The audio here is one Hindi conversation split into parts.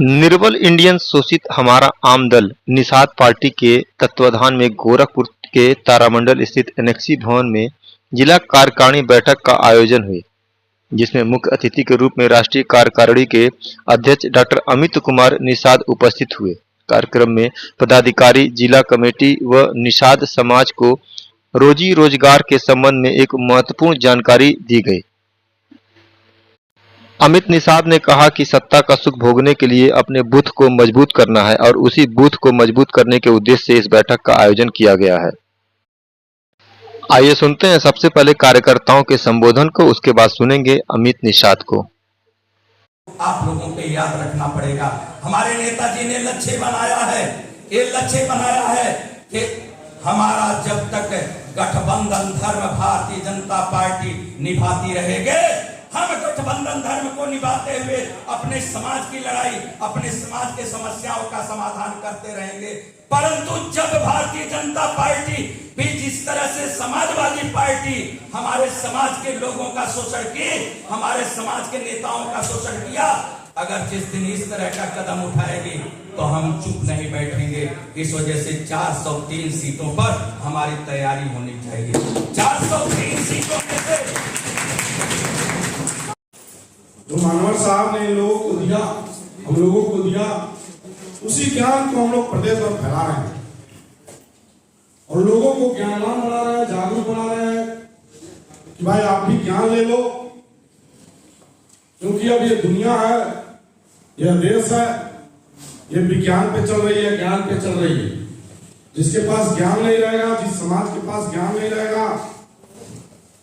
निर्बल इंडियन शोषित हमारा आम दल निषाद पार्टी के तत्वाधान में गोरखपुर के तारामंडल स्थित एनेक्सी भवन में जिला कार्यकारिणी बैठक का आयोजन हुई, जिसमें मुख्य अतिथि के रूप में राष्ट्रीय कार्यकारिणी के अध्यक्ष डॉक्टर अमित कुमार निषाद उपस्थित हुए। कार्यक्रम में पदाधिकारी, जिला कमेटी व निषाद समाज को रोजी रोजगार के संबंध में एक महत्वपूर्ण जानकारी दी गई। अमित निषाद ने कहा कि सत्ता का सुख भोगने के लिए अपने बूथ को मजबूत करना है और उसी बूथ को मजबूत करने के उद्देश्य से इस बैठक का आयोजन किया गया है। आइए सुनते हैं सबसे पहले कार्यकर्ताओं के संबोधन को, उसके बाद सुनेंगे अमित निषाद को। आप लोगों को याद रखना पड़ेगा, हमारे नेताजी ने लक्ष्य बनाया है, ये लक्ष्य बनाया है कि हमारा जब तक गठबंधन धर्म भारतीय जनता पार्टी निभाती रहेगी, हम गठबंधन धर्म को निभाते हुए अपने समाज की लड़ाई, अपने समाज के समस्याओं का समाधान करते रहेंगे। परंतु जब भारतीय जनता पार्टी भी जिस तरह से समाजवादी पार्टी हमारे समाज के लोगों का शोषण की, हमारे समाज के नेताओं का शोषण किया, अगर जिस दिन इस तरह का कदम उठाएगी तो हम चुप नहीं बैठेंगे। इस वजह से 403 सीटों पर हमारी तैयारी होनी चाहिए। 403 सीटों में से जो मानवर साहब ने इन लोगों को दिया, हम लोगों को दिया, उसी ज्ञान को हम लोग प्रदेश में फैला रहे हैं और लोगों को ज्ञानवान बना रहे हैं, जागरूक बना रहे हैं कि भाई आप भी ज्ञान ले लो, क्योंकि अब ये दुनिया है, यह देश है, ये विज्ञान पे चल रही है, ज्ञान पे चल रही है। जिसके पास ज्ञान नहीं रहेगा, जिस समाज के पास ज्ञान नहीं रहेगा,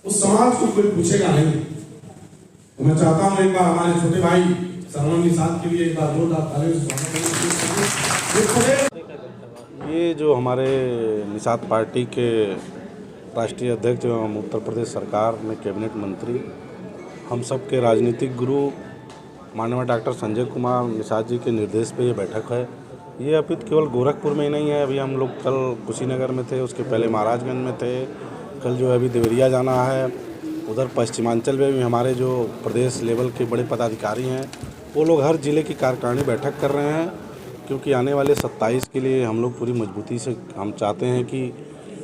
उस समाज को कोई पूछेगा नहीं। तो मैं चाहता हूं एक बार हमारे छोटे भाई सरवण निषाद के लिए एक बार जोरदार तालियों से स्वागत। ये जो हमारे निषाद पार्टी के राष्ट्रीय अध्यक्ष एवं उत्तर प्रदेश सरकार में कैबिनेट मंत्री, हम सब के राजनीतिक गुरु माननीय डॉक्टर संजय कुमार निषाद जी के निर्देश पे ये बैठक है। ये अभी केवल गोरखपुर में ही नहीं है, अभी हम लोग कल कुशीनगर में थे, उसके पहले महाराजगंज में थे, कल जो है अभी देवरिया जाना है। उधर पश्चिमांचल में भी हमारे जो प्रदेश लेवल के बड़े पदाधिकारी हैं वो लोग हर ज़िले की कार्यकारिणी बैठक कर रहे हैं, क्योंकि आने वाले 27 के लिए हम लोग पूरी मजबूती से हम चाहते हैं कि,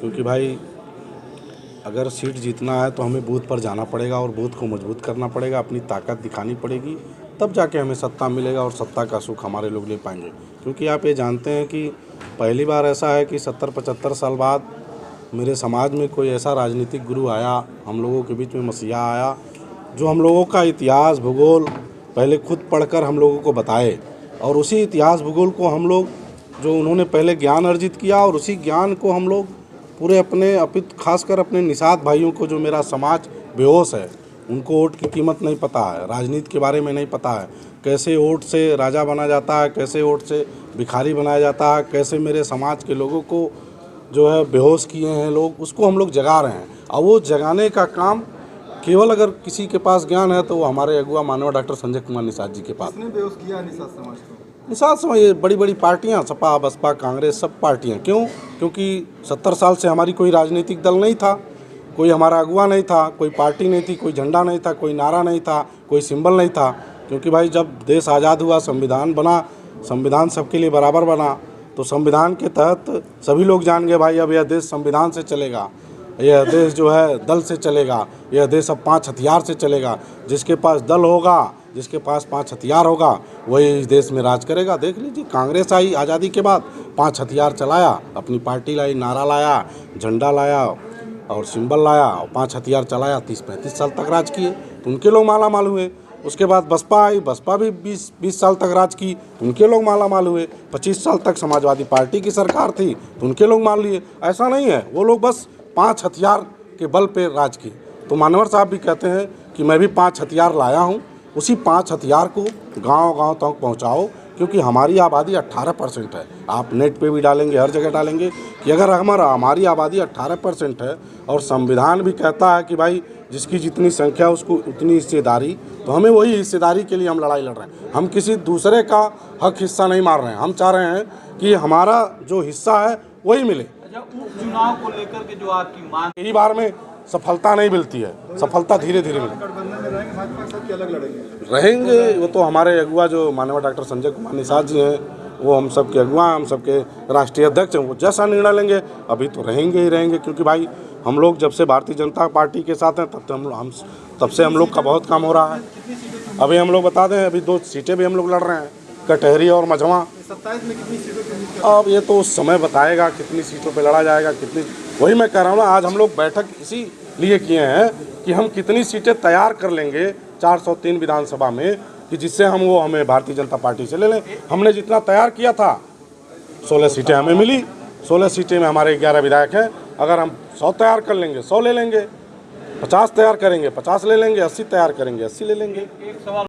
क्योंकि भाई अगर सीट जीतना है तो हमें बूथ पर जाना पड़ेगा और बूथ को मजबूत करना पड़ेगा, अपनी ताकत दिखानी पड़ेगी, तब जाके हमें सत्ता मिलेगा और सत्ता का सुख हमारे लोग ले पाएंगे। क्योंकि आप ये जानते हैं कि पहली बार ऐसा है कि 70-75 साल बाद मेरे समाज में कोई ऐसा राजनीतिक गुरु आया, हम लोगों के बीच में मसीहा आया, जो हम लोगों का इतिहास भूगोल पहले खुद पढ़कर हम लोगों को बताए और उसी इतिहास भूगोल को हम लोग जो उन्होंने पहले ज्ञान अर्जित किया और उसी ज्ञान को हम लोग पूरे अपने खासकर अपने निषाद भाइयों को, जो मेरा समाज बेहोश है, उनको वोट की कीमत नहीं पता है, राजनीति के बारे में नहीं पता है, कैसे वोट से राजा बना जाता है, कैसे वोट से भिखारी बनाया जाता है, कैसे मेरे समाज के लोगों को जो है बेहोश किए हैं लोग, उसको हम लोग जगा रहे हैं। और वो जगाने का काम केवल अगर किसी के पास ज्ञान है तो वो हमारे अगुआ माननीय डॉक्टर संजय कुमार निषाद जी के पास। किसने बेहोश किया निषाद समाज को? निषाद समाज ये बड़ी बड़ी पार्टियां, सपा बसपा कांग्रेस, सब पार्टियां। क्यों? क्योंकि 70 साल से हमारी कोई राजनीतिक दल नहीं था, कोई हमारा अगुआ नहीं था, कोई पार्टी नहीं थी, कोई झंडा नहीं था, कोई नारा नहीं था, कोई सिंबल नहीं था। क्योंकि भाई जब देश आज़ाद हुआ, संविधान बना, संविधान सबके लिए बराबर बना, तो संविधान के तहत सभी लोग जान गए भाई अब यह देश संविधान से चलेगा, यह देश जो है दल से चलेगा, यह देश अब 5 हथियार से चलेगा। जिसके पास दल होगा, जिसके पास 5 हथियार होगा, वही इस देश में राज करेगा। देख लीजिए, कांग्रेस आई आज़ादी के बाद, 5 हथियार चलाया, अपनी पार्टी लाई, नारा लाया, झंडा लाया और सिंबल लाया और 5 हथियार चलाया, 30-35 साल तक राज किए, तो उनके लोग माला माल हुए। उसके बाद बसपा आई, बसपा भी 20 साल तक राज की, तो उनके लोग माला माल हुए। 25 साल तक समाजवादी पार्टी की सरकार थी, तो उनके लोग मान लिए। ऐसा नहीं है, वो लोग बस 5 हथियार के बल पे राज किए। तो मानवर साहब भी कहते हैं कि मैं भी 5 हथियार लाया हूँ, उसी 5 हथियार को गांव-गांव तक पहुँचाओ, क्योंकि हमारी आबादी 18% है। आप नेट पे भी डालेंगे, हर जगह डालेंगे कि अगर हमारी आबादी 18% है और संविधान भी कहता है कि भाई जिसकी जितनी संख्या उसको उतनी हिस्सेदारी, तो हमें वही हिस्सेदारी के लिए हम लड़ाई लड़ रहे हैं। हम किसी दूसरे का हक हिस्सा नहीं मार रहे हैं, हम चाह रहे हैं कि हमारा जो हिस्सा है वही मिले। उपचुनाव को लेकर के जो आपकी मांग, यही बार में सफलता नहीं मिलती है, सफलता धीरे धीरे मिलती है। भाजपा के साथ अलग लड़ेंगे? रहेंगे। वो तो हमारे अगुआ जो माननीय डॉक्टर संजय कुमार निषाद जी हैं, वो हम सब के अगुआ, हम सब के राष्ट्रीय अध्यक्ष हैं। वो जैसा निर्णय लेंगे अभी तो रहेंगे ही रहेंगे, क्योंकि भाई हम लोग जब से भारतीय जनता पार्टी के साथ हैं तब से हम लोग का बहुत काम हो रहा है। अभी हम लोग बता दें, अभी 2 सीटें भी हम लोग लड़ रहे हैं, कटहरी और मझवा। 27 में कितनी सीटों पर उम्मीद कर रहे हैं? अब ये तो उस समय बताएगा कितनी सीटों पे लड़ा जाएगा, कितनी। वही मैं कह रहा हूँ ना, आज हम लोग बैठक इसी लिए किए हैं कि हम कितनी सीटें तैयार कर लेंगे 403 विधानसभा में, कि जिससे हमें भारतीय जनता पार्टी से ले लें। हमने जितना तैयार किया था 16 सीटें हमें मिली, 16 सीटें में हमारे 11 विधायक हैं। अगर हम 100 तैयार कर लेंगे 100 ले लेंगे, 50 तैयार करेंगे 50 ले लेंगे, 80 तैयार करेंगे 80 ले लेंगे।